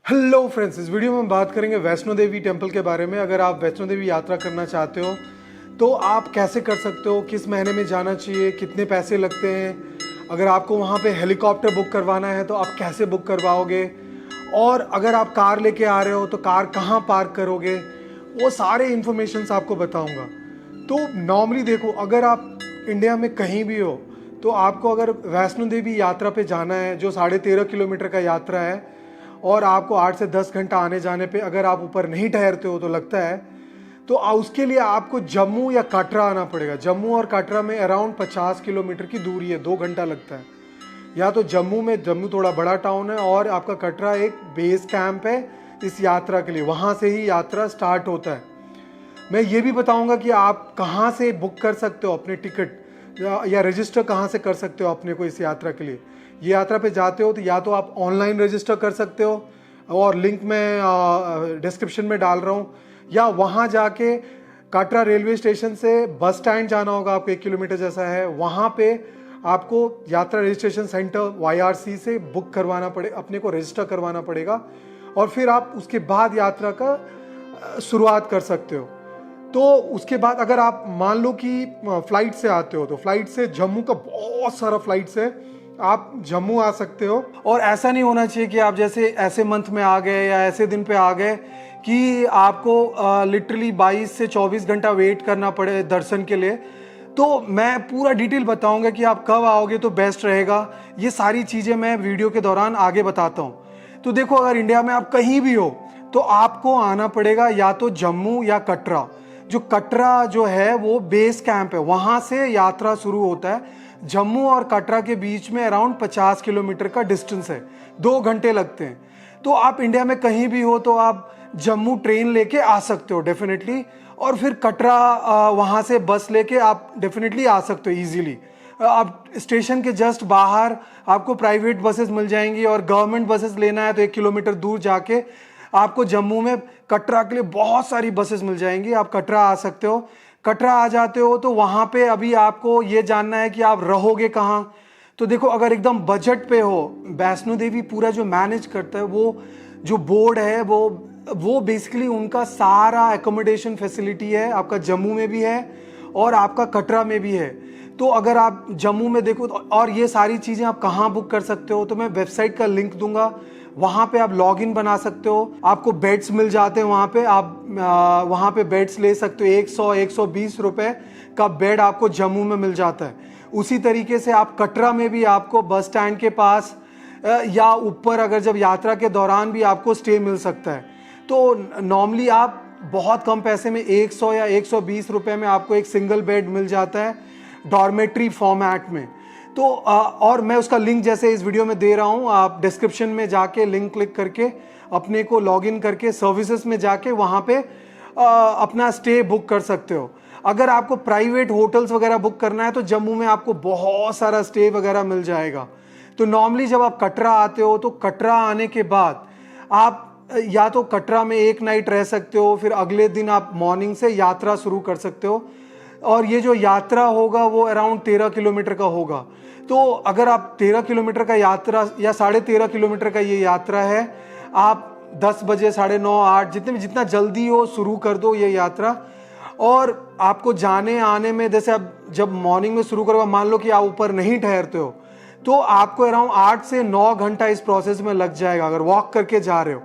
Hello friends, इस video में हम बात करेंगे वैष्णो देवी टेम्पल के बारे में। अगर आप वैष्णो देवी यात्रा करना चाहते हो तो आप कैसे कर सकते हो, किस महीने में जाना चाहिए, कितने पैसे लगते हैं, अगर आपको वहाँ पे हेलीकॉप्टर बुक करवाना है तो आप कैसे बुक करवाओगे, और अगर आप कार लेके आ रहे हो तो कार कहाँ पार्क करोगे, वो सारे इन्फॉर्मेशंस आपको बताऊंगा। तो नॉर्मली देखो, अगर आप इंडिया में कहीं भी हो तो आपको अगर वैष्णो देवी यात्रा पे जाना है, जो 13.5 किलोमीटर का यात्रा है, और आपको 8 से 10 घंटा आने जाने पे अगर आप ऊपर नहीं ठहरते हो तो लगता है, तो उसके लिए आपको जम्मू या कटरा आना पड़ेगा। जम्मू और कटरा में अराउंड 50 किलोमीटर की दूरी है, 2 घंटा लगता है। या तो जम्मू थोड़ा बड़ा टाउन है और आपका कटरा एक बेस कैंप है इस यात्रा के लिए, वहाँ से ही यात्रा स्टार्ट होता है। मैं ये भी बताऊंगा कि आप कहाँ से बुक कर सकते हो अपने टिकट, या रजिस्टर कहाँ से कर सकते हो अपने को इस यात्रा के लिए। ये यात्रा पे जाते हो तो या तो आप ऑनलाइन रजिस्टर कर सकते हो, और लिंक मैं डिस्क्रिप्शन में डाल रहा हूँ, या वहाँ जाके काटरा रेलवे स्टेशन से बस स्टैंड जाना होगा आपको, 1 किलोमीटर जैसा है, वहाँ पे आपको यात्रा रजिस्ट्रेशन सेंटर YRC से बुक करवाना पड़े, अपने को रजिस्टर करवाना पड़ेगा, और फिर आप उसके बाद यात्रा का शुरुआत कर सकते हो। तो उसके बाद अगर आप मान लो कि फ्लाइट से आते हो तो फ्लाइट से जम्मू का बहुत सारा फ्लाइट से आप जम्मू आ सकते हो। और ऐसा नहीं होना चाहिए कि आप जैसे ऐसे मंथ में आ गए या ऐसे दिन पे आ गए कि आपको लिटरली 22 से 24 घंटा वेट करना पड़े दर्शन के लिए। तो मैं पूरा डिटेल बताऊंगा कि आप कब आओगे तो बेस्ट रहेगा। ये सारी चीज़ें मैं वीडियो के दौरान आगे बताता हूँ। तो देखो, अगर इंडिया में आप कहीं भी हो तो आपको आना पड़ेगा या तो जम्मू या कटरा। जो कटरा जो है वो बेस कैंप है, वहाँ से यात्रा शुरू होता है। जम्मू और कटरा के बीच में अराउंड 50 किलोमीटर का डिस्टेंस है, 2 घंटे लगते हैं। तो आप इंडिया में कहीं भी हो तो आप जम्मू ट्रेन लेके आ सकते हो डेफिनेटली, और फिर कटरा वहाँ से बस लेके आप डेफिनेटली आ सकते हो इजीली। आप स्टेशन के जस्ट बाहर आपको प्राइवेट बसेस मिल जाएंगी, और गवर्नमेंट बसेस लेना है तो 1 किलोमीटर दूर जाके आपको जम्मू में कटरा के लिए बहुत सारी बसेस मिल जाएंगी, आप कटरा आ सकते हो। कटरा आ जाते हो तो वहाँ पे अभी आपको ये जानना है कि आप रहोगे कहाँ। तो देखो, अगर एकदम बजट पे हो, वैष्णो देवी पूरा जो मैनेज करता है वो जो बोर्ड है वो बेसिकली उनका सारा एकोमोडेशन फैसिलिटी है, आपका जम्मू में भी है और आपका कटरा में भी है। तो अगर आप जम्मू में देखो और ये सारी चीज़ें आप कहाँ बुक कर सकते हो, तो मैं वेबसाइट का लिंक दूंगा, वहाँ पे आप लॉगिन बना सकते हो। आपको बेड्स मिल जाते हैं वहाँ पे, आप वहाँ पे बेड्स ले सकते हो। 100-120 रुपए का बेड आपको जम्मू में मिल जाता है। उसी तरीके से आप कटरा में भी आपको बस स्टैंड के पास या ऊपर अगर जब यात्रा के दौरान भी आपको स्टे मिल सकता है। तो नॉर्मली आप बहुत कम पैसे में 100 या 120 रुपए में आपको एक सिंगल बेड मिल जाता है डॉर्मेट्री फॉर्मेट में। तो और मैं उसका लिंक जैसे इस वीडियो में दे रहा हूँ, आप डिस्क्रिप्शन में जाके लिंक क्लिक करके अपने को लॉगिन करके सर्विसेज में जाके वहाँ पे अपना स्टे बुक कर सकते हो। अगर आपको प्राइवेट होटल्स वगैरह बुक करना है तो जम्मू में आपको बहुत सारा स्टे वगैरह मिल जाएगा। तो नॉर्मली जब आप कटरा आते हो तो कटरा आने के बाद आप या तो कटरा में एक नाइट रह सकते हो, फिर अगले दिन आप मॉर्निंग से यात्रा शुरू कर सकते हो। और ये जो यात्रा होगा वो अराउंड 13 किलोमीटर का होगा। तो अगर आप 13 किलोमीटर का यात्रा या 13.5 किलोमीटर का ये यात्रा है, आप 10 बजे, 9:30, 8 जितना जल्दी हो शुरू कर दो ये यात्रा। और आपको जाने आने में, जैसे आप जब मॉर्निंग में शुरू करोगे, मान लो कि आप ऊपर नहीं ठहरते हो तो आपको अराउंड 8 से 9 घंटा इस प्रोसेस में लग जाएगा अगर वॉक करके जा रहे हो।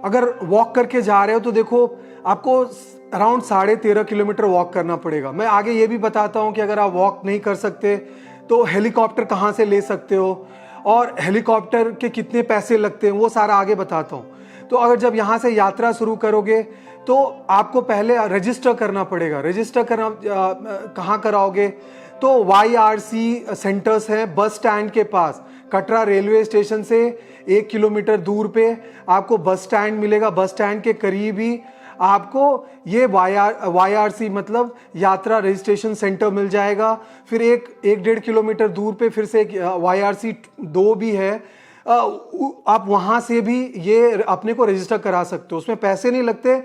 अगर वॉक करके जा रहे हो तो देखो, आपको अराउंड 13.5 किलोमीटर वॉक करना पड़ेगा। मैं आगे ये भी बताता हूँ कि अगर आप वॉक नहीं कर सकते तो हेलीकॉप्टर कहाँ से ले सकते हो, और हेलीकॉप्टर के कितने पैसे लगते हैं वो सारा आगे बताता हूँ। तो अगर जब यहाँ से यात्रा शुरू करोगे तो आपको पहले रजिस्टर करना पड़ेगा। रजिस्टर करना कहाँ कराओगे, तो YRC सेंटर्स हैं बस स्टैंड के पास। कटरा रेलवे स्टेशन से 1 किलोमीटर दूर पे आपको बस स्टैंड मिलेगा। बस स्टैंड के करीब ही आपको ये YRC मतलब यात्रा रजिस्ट्रेशन सेंटर मिल जाएगा। फिर 1-1.5 किलोमीटर दूर पे फिर से एक YRC 2 भी है, आप वहाँ से भी ये अपने को रजिस्टर करा सकते हो। उसमें पैसे नहीं लगते,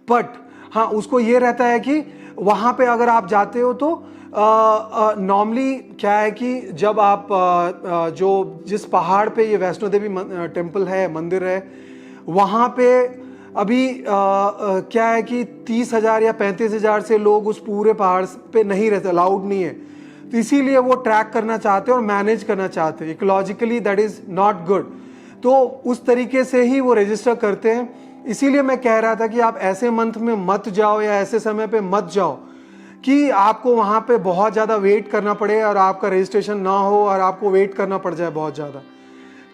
बट हाँ उसको ये रहता है कि वहाँ पे अगर आप जाते हो तो नॉर्मली क्या है कि जब आप जो जिस पहाड़ पे ये वैष्णो देवी टेम्पल है, मंदिर है, वहाँ पे अभी क्या है कि 30,000 या 35,000 से लोग उस पूरे पहाड़ पे नहीं रहते, अलाउड नहीं है। तो इसीलिए वो ट्रैक करना चाहते हैं और मैनेज करना चाहते हैं। Ecologically that is not good. तो उस तरीके से ही वो रजिस्टर करते हैं। इसीलिए मैं कह रहा था कि आप ऐसे मंथ में मत जाओ या ऐसे समय पे मत जाओ कि आपको वहाँ पे बहुत ज़्यादा वेट करना पड़े और आपका रजिस्ट्रेशन ना हो और आपको वेट करना पड़ जाए बहुत ज़्यादा।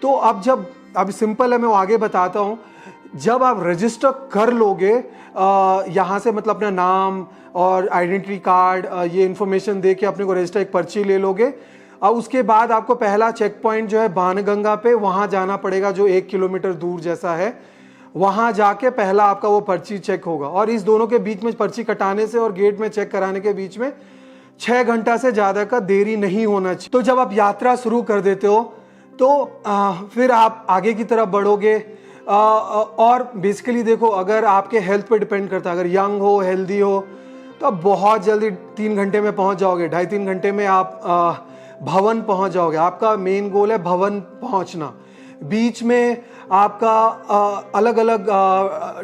तो अब सिंपल है, मैं वो आगे बताता हूँ। जब आप रजिस्टर कर लोगे यहाँ से, मतलब अपना नाम और आइडेंटिटी कार्ड ये इन्फॉर्मेशन दे के अपने को रजिस्टर एक पर्ची ले लोगे, और उसके बाद आपको पहला चेक पॉइंट जो है बाणगंगा पे, वहाँ जाना पड़ेगा, जो 1 किलोमीटर दूर जैसा है। वहाँ जाके पहला आपका वो पर्ची चेक होगा। और इस दोनों के बीच में, पर्ची कटाने से और गेट में चेक कराने के बीच में 6 घंटा से ज़्यादा का देरी नहीं होना चाहिए। तो जब आप यात्रा शुरू कर देते हो तो फिर आप आगे की तरफ बढ़ोगे। और बेसिकली देखो, अगर आपके हेल्थ पे डिपेंड करता है, अगर यंग हो, हेल्दी हो, तो आप बहुत जल्दी 3 घंटे में पहुंच जाओगे। 2.5-3 घंटे में आप भवन पहुंच जाओगे। आपका मेन गोल है भवन पहुंचना। बीच में आपका अलग अलग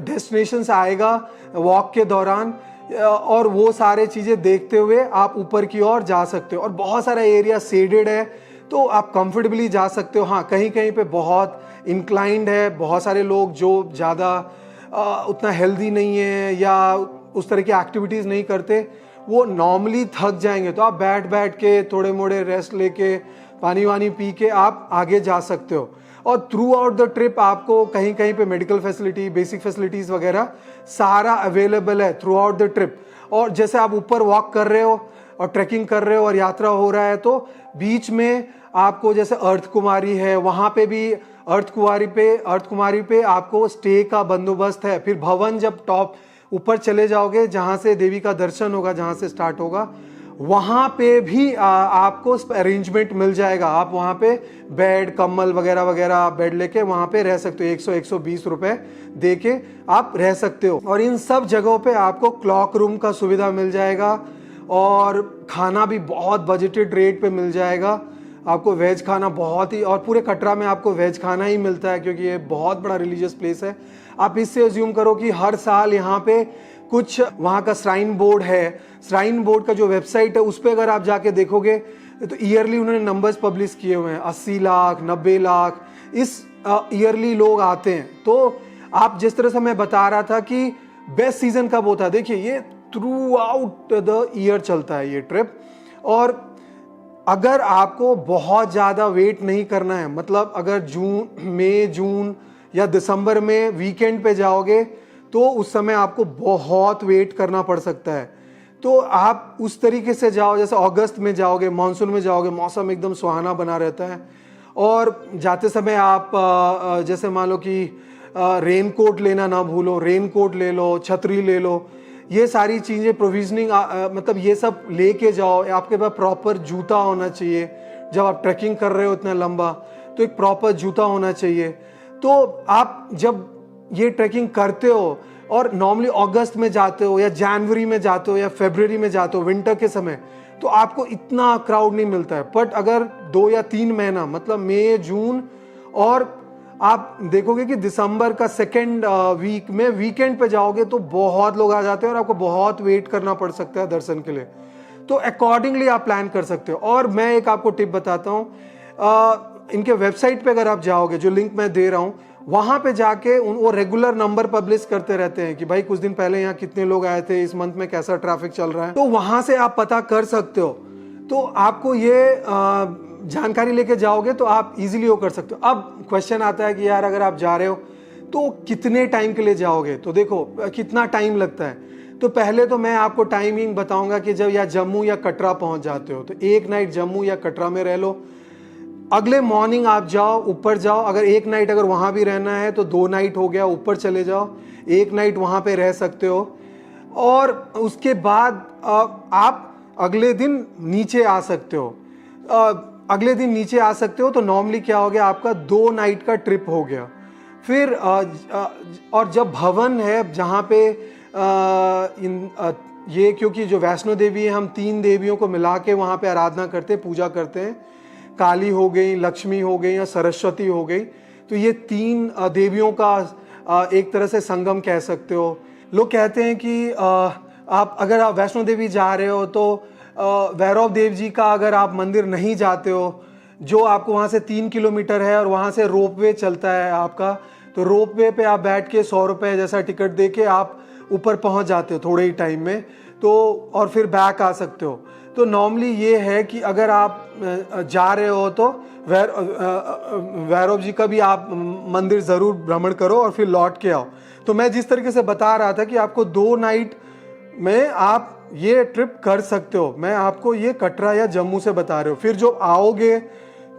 डेस्टिनेशंस आएगा वॉक के दौरान, और वो सारे चीज़ें देखते हुए आप ऊपर की ओर जा सकते हो। और बहुत सारा एरिया शेडेड है, तो आप कंफर्टेबली जा सकते हो। हाँ, कहीं कहीं पे बहुत इंक्लाइंड है, बहुत सारे लोग जो ज़्यादा उतना हेल्दी नहीं है या उस तरह की एक्टिविटीज़ नहीं करते, वो नॉर्मली थक जाएंगे। तो आप बैठ बैठ के थोड़े मोड़े रेस्ट लेके, पानी वानी पी के आप आगे जा सकते हो। और थ्रू आउट द ट्रिप आपको कहीं कहीं पे मेडिकल फैसिलिटी, बेसिक फैसिलिटीज़ वगैरह सारा अवेलेबल है थ्रू आउट द ट्रिप। और जैसे आप ऊपर वॉक कर रहे हो और ट्रैकिंग कर रहे हो और यात्रा हो रहा है, तो बीच में आपको, जैसे अर्थ कुमारी है, वहाँ पे भी अर्थ कुमारी पे आपको स्टे का बंदोबस्त है। फिर भवन जब टॉप ऊपर चले जाओगे, जहाँ से देवी का दर्शन होगा, जहाँ से स्टार्ट होगा, वहाँ पे भी आपको अरेंजमेंट मिल जाएगा। आप वहाँ पे बेड, कम्बल वगैरह वगैरह आप बेड लेके वहाँ पे रह सकते हो। 100-120 रुपए दे के आप रह सकते हो। और इन सब जगहों पे आपको क्लॉक रूम का सुविधा मिल जाएगा, और खाना भी बहुत बजटेड रेट पे मिल जाएगा। आपको वेज खाना बहुत ही, और पूरे कटरा में आपको वेज खाना ही मिलता है, क्योंकि ये बहुत बड़ा रिलीजियस प्लेस है। आप इससे अज्यूम करो कि हर साल यहाँ पे कुछ, वहाँ का श्राइन बोर्ड है, श्राइन बोर्ड का जो वेबसाइट है उस पर अगर आप जाके देखोगे तो ईयरली उन्होंने नंबर्स पब्लिश किए हुए हैं। 80 लाख, 90 लाख इस ईयरली लोग आते हैं। तो आप जिस तरह से मैं बता रहा था कि बेस्ट सीजन कब होता है, देखिए ये थ्रू आउट द ईयर चलता है ये ट्रिप। और अगर आपको बहुत ज़्यादा वेट नहीं करना है, मतलब अगर जून या दिसंबर में वीकेंड पे जाओगे, तो उस समय आपको बहुत वेट करना पड़ सकता है। तो आप उस तरीके से जाओ, जैसे अगस्त में जाओगे, मानसून में जाओगे, मौसम एकदम सुहाना बना रहता है। और जाते समय आप जैसे मान लो कि रेन कोट लेना ना भूलो, रेन कोट ले लो, छतरी ले लो, ये सारी चीज़ें प्रोविजनिंग, मतलब ये सब लेके जाओ। आपके पास प्रॉपर जूता होना चाहिए। जब आप ट्रैकिंग कर रहे हो इतना लंबा, तो एक प्रॉपर जूता होना चाहिए। तो आप जब ये ट्रैकिंग करते हो और नॉर्मली अगस्त में जाते हो या जनवरी में जाते हो या फरवरी में जाते हो, विंटर के समय, तो आपको इतना क्राउड नहीं मिलता है। बट अगर 2 या 3 महीना, मतलब मई, जून, और आप देखोगे कि दिसंबर का सेकेंड वीक में वीकेंड पे जाओगे तो बहुत लोग आ जाते हैं और आपको बहुत वेट करना पड़ सकता है दर्शन के लिए। तो अकॉर्डिंगली आप प्लान कर सकते हो। और मैं एक आपको टिप बताता हूँ, इनके वेबसाइट पे अगर आप जाओगे, जो लिंक मैं दे रहा हूँ, वहां पे जाके वो रेगुलर नंबर पब्लिश करते रहते हैं कि भाई कुछ दिन पहले यहाँ कितने लोग आए थे, इस मंथ में कैसा ट्रैफिक चल रहा है। तो वहां से आप पता कर सकते हो। तो आपको ये जानकारी लेके जाओगे तो आप इजीली वो कर सकते हो। अब क्वेश्चन आता है कि यार अगर आप जा रहे हो तो कितने टाइम के लिए जाओगे, तो देखो कितना टाइम लगता है। तो पहले तो मैं आपको टाइमिंग बताऊंगा कि जब या जम्मू या कटरा पहुंच जाते हो तो एक नाइट जम्मू या कटरा में रह लो। अगले मॉर्निंग आप जाओ, ऊपर जाओ। अगर एक नाइट अगर वहां भी रहना है तो 2 नाइट हो गया, ऊपर चले जाओ, 1 नाइट वहां पे रह सकते हो। और उसके बाद आप अगले दिन नीचे आ सकते हो। अगले दिन नीचे आ सकते हो तो नॉर्मली क्या हो गया, आपका 2 नाइट का ट्रिप हो गया। फिर और जब भवन है जहाँ पे ये, क्योंकि जो वैष्णो देवी है, हम 3 देवियों को मिला के वहाँ पे आराधना करते हैं, पूजा करते हैं। काली हो गई, लक्ष्मी हो गई या सरस्वती हो गई। तो ये 3 देवियों का एक तरह से संगम कह सकते हो। लोग कहते हैं कि अगर आप वैष्णो देवी जा रहे हो तो भैरव देव जी का अगर आप मंदिर नहीं जाते हो, जो आपको वहाँ से 3 किलोमीटर है और वहाँ से रोपवे चलता है आपका, तो रोपवे पे आप बैठ के 100 रुपये जैसा टिकट दे के आप ऊपर पहुँच जाते हो थोड़े ही टाइम में, तो और फिर बैक आ सकते हो। तो नॉर्मली ये है कि अगर आप जा रहे हो तो भैरव जी का भी आप मंदिर ज़रूर भ्रमण करो और फिर लौट के आओ। तो मैं जिस तरीके से बता रहा था कि आपको 2 नाइट में आप ये ट्रिप कर सकते हो, मैं आपको ये कटरा या जम्मू से बता रहे हो। फिर जो आओगे,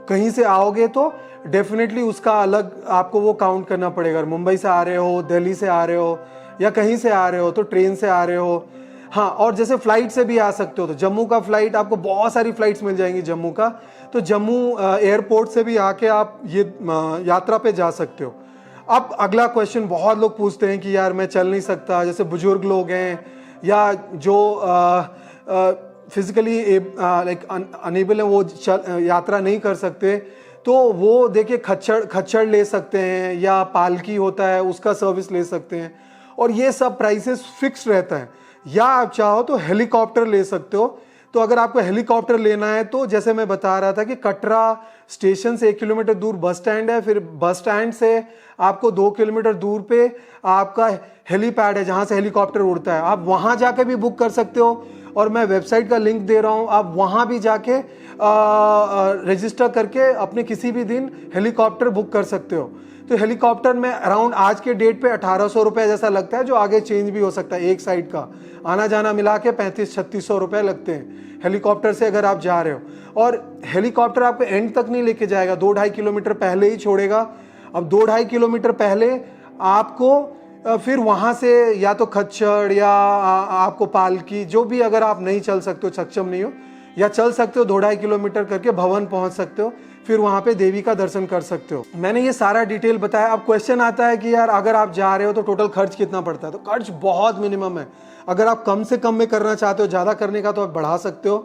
कहीं से आओगे तो डेफिनेटली उसका अलग आपको वो काउंट करना पड़ेगा। मुंबई से आ रहे हो, दिल्ली से आ रहे हो या कहीं से आ रहे हो तो ट्रेन से आ रहे हो। हाँ, और जैसे फ्लाइट से भी आ सकते हो तो जम्मू का फ्लाइट, आपको बहुत सारी फ्लाइट्स मिल जाएंगी जम्मू का, तो जम्मू एयरपोर्ट से भी आके आप ये यात्रा पे जा सकते हो। अब अगला क्वेश्चन बहुत लोग पूछते हैं कि यार मैं चल नहीं सकता, जैसे बुजुर्ग लोग हैं या जो फिजिकली लाइक अनेबल है, वो यात्रा नहीं कर सकते, तो वो देखिए खच्चर ले सकते हैं या पालकी होता है उसका सर्विस ले सकते हैं, और ये सब प्राइसेस फिक्स रहता है। या आप चाहो तो हेलीकॉप्टर ले सकते हो। तो अगर आपको हेलीकॉप्टर लेना है तो जैसे मैं बता रहा था कि कटरा स्टेशन से 1 किलोमीटर दूर बस स्टैंड है, फिर बस स्टैंड से आपको 2 किलोमीटर दूर पे आपका हेलीपैड है जहाँ से हेलीकॉप्टर उड़ता है, आप वहाँ जाके भी बुक कर सकते हो। और मैं वेबसाइट का लिंक दे रहा हूँ, आप वहाँ भी जाके रजिस्टर करके अपने किसी भी दिन हेलीकॉप्टर बुक कर सकते हो। तो हेलीकॉप्टर में अराउंड आज के डेट पे 1800 रुपये जैसा लगता है, जो आगे चेंज भी हो सकता है। एक साइड का आना जाना मिला के 3500-3600 रुपये लगते हैं हेलीकॉप्टर से अगर आप जा रहे हो। और हेलीकॉप्टर आपको एंड तक नहीं लेके जाएगा, 2-2.5 किलोमीटर पहले ही छोड़ेगा। अब 2-2.5 किलोमीटर पहले आपको फिर वहाँ से या तो खच्चर या आपको पालकी, जो भी, अगर आप नहीं चल सकते हो, सक्षम नहीं हो, या चल सकते हो 2-2.5 किलोमीटर करके भवन पहुँच सकते हो, फिर वहाँ पे देवी का दर्शन कर सकते हो। मैंने ये सारा डिटेल बताया। अब क्वेश्चन आता है कि यार अगर आप जा रहे हो तो टोटल खर्च कितना पड़ता है, तो खर्च बहुत मिनिमम है। अगर आप कम से कम में करना चाहते हो, ज़्यादा करने का तो आप बढ़ा सकते हो,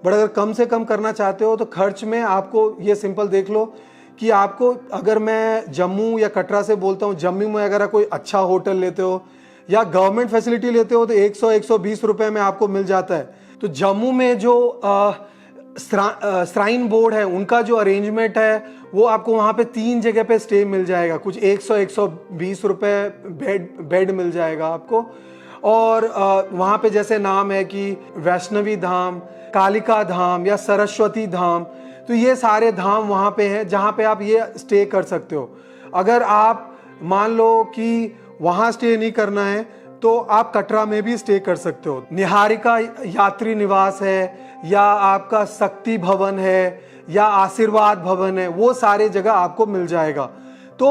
बट अगर कम से कम करना चाहते हो तो खर्च में आपको ये सिंपल देख लो कि आपको, अगर मैं जम्मू या कटरा से बोलता हूँ, जम्मू में अगर कोई अच्छा होटल लेते हो या गवर्नमेंट फैसिलिटी लेते हो तो 100-120 रुपये में आपको मिल जाता है। तो जम्मू में जो श्राइन बोर्ड है उनका जो अरेंजमेंट है वो आपको वहाँ पे 3 जगह पे स्टे मिल जाएगा, कुछ 100-120 रुपये बेड मिल जाएगा आपको। और वहाँ पे जैसे नाम है कि वैष्णवी धाम, कालिका धाम या सरस्वती धाम, तो ये सारे धाम वहाँ पे हैं जहाँ पे आप ये स्टे कर सकते हो। अगर आप मान लो कि वहाँ स्टे नहीं करना है तो आप कटरा में भी स्टे कर सकते हो। निहारिका यात्री निवास है या आपका शक्ति भवन है या आशीर्वाद भवन है, वो सारे जगह आपको मिल जाएगा। तो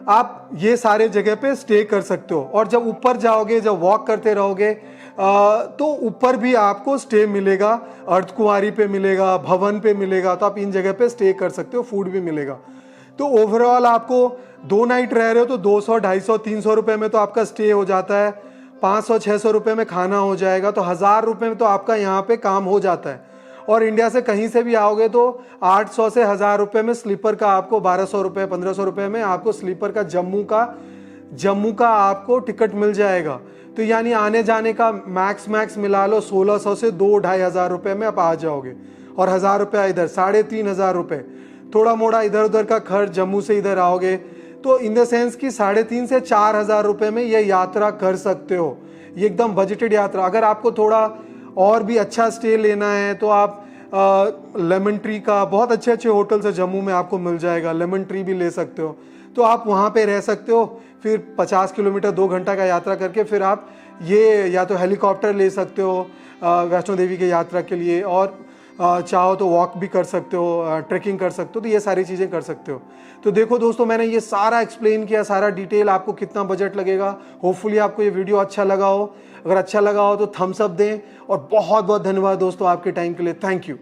आप ये सारे जगह पे स्टे कर सकते हो। और जब ऊपर जाओगे, जब वॉक करते रहोगे तो ऊपर भी आपको स्टे मिलेगा, अर्धकुंवारी पे मिलेगा, भवन पे मिलेगा, तो आप इन जगह पे स्टे कर सकते हो, फूड भी मिलेगा। तो ओवरऑल आपको 2 नाइट रह रहे हो तो 200, 250, 300 रुपये में तो आपका स्टे हो जाता है, 500-600 रुपये में खाना हो जाएगा, तो 1000 रुपये में तो आपका यहाँ पे काम हो जाता है। और इंडिया से कहीं से भी आओगे तो 800 से 1000 रुपये में स्लीपर का आपको 1200 रुपये, 1500 रुपये में आपको स्लीपर का जम्मू का आपको टिकट मिल जाएगा। तो यानी आने जाने का मैक्स मिला लो 1600 से 2-2,500 रुपये में आप आ जाओगे। और 1000 रुपया इधर, 3500 रुपये, थोड़ा मोड़ा इधर उधर का खर्च, जम्मू से इधर आओगे तो इन द सेंस कि 3500 से 4000 रुपये में ये यात्रा कर सकते हो। ये एकदम बजटेड यात्रा। अगर आपको थोड़ा और भी अच्छा स्टे लेना है तो आप लेमन ट्री का, बहुत अच्छे होटल्स है जम्मू में, आपको मिल जाएगा, लेमन ट्री भी ले सकते हो, तो आप वहाँ पे रह सकते हो। फिर 50 किलोमीटर 2 घंटा का यात्रा करके फिर आप ये या तो हेलीकॉप्टर ले सकते हो वैष्णो देवी की यात्रा के लिए, और चाहो तो वॉक भी कर सकते हो, ट्रैकिंग कर सकते हो, तो ये सारी चीज़ें कर सकते हो। तो देखो दोस्तों, मैंने ये सारा एक्सप्लेन किया, सारा डिटेल, आपको कितना बजट लगेगा। होपफुली आपको ये वीडियो अच्छा लगा हो। अगर अच्छा लगा हो तो थम्स अप दें, और बहुत बहुत धन्यवाद दोस्तों आपके टाइम के लिए। Thank you.